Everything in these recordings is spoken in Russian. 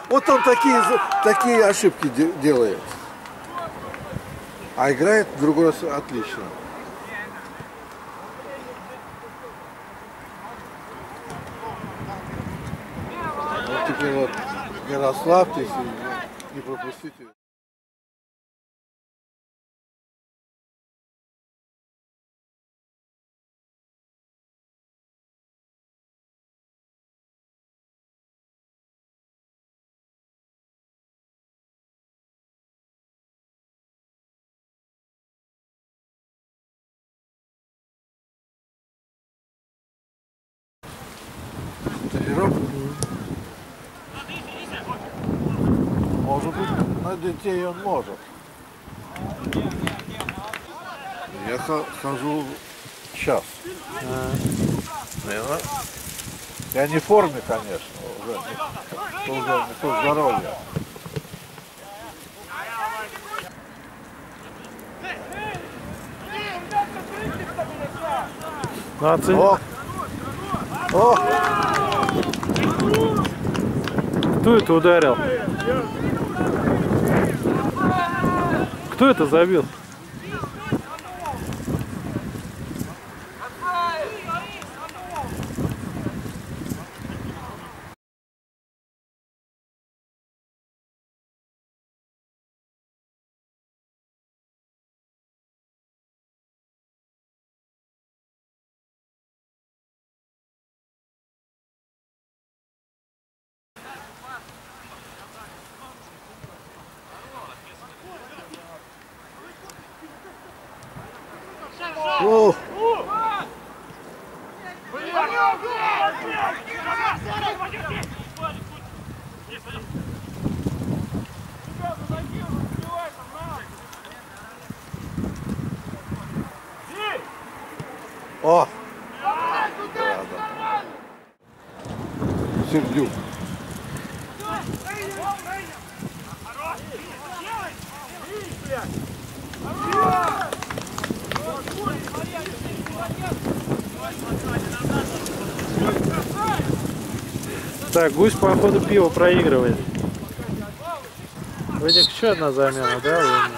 Вот он такие ошибки делает. А играет в другой раз отлично. Вот теперь вот не расслабьтесь и не пропустите. Может быть, на детей он может. Я хожу сейчас. Я не в форме, конечно, уже не то здоровье. О! Кто это ударил? Кто это забил? О! О! Сердюк. Так, Гусь, походу, пиво проигрывает. В этих еще одна замена, да?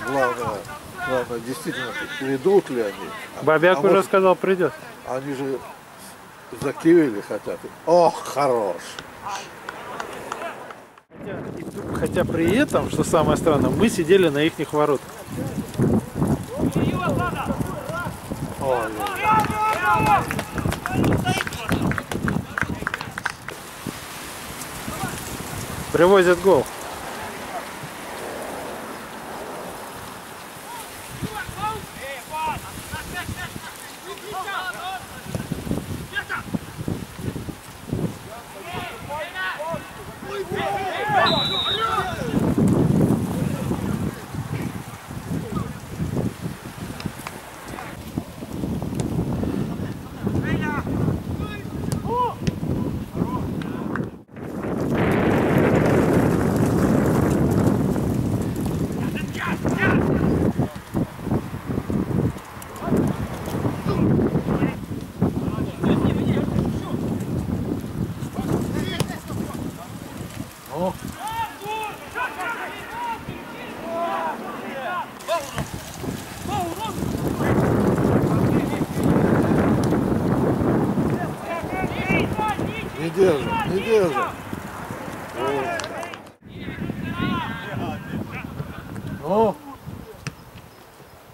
Главное, действительно, придут ли они. Бабяк уже сказал, придет. Они же закивили хотят. Ох, хорош. Хотя при этом, что самое странное, мы сидели на ихних воротах. Ой. Привозят гол. Не держим, не держим. Ну,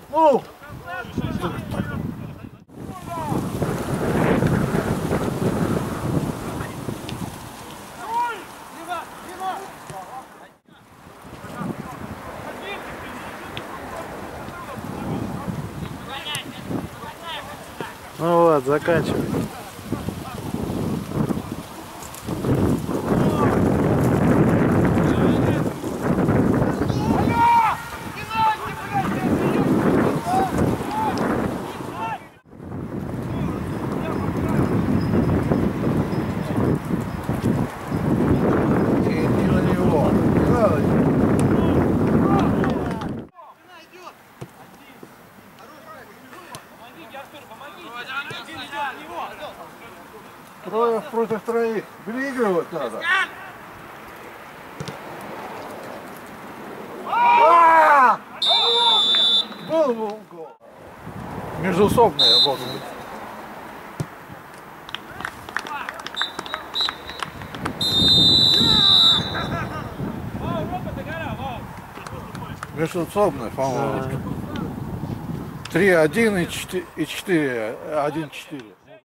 ну. Ну вот, заканчивай. Трое против троих. Переигрывать надо. Был гол. Междусобные вот. Междусобные, по-моему. 3-1 и 4. 1-4.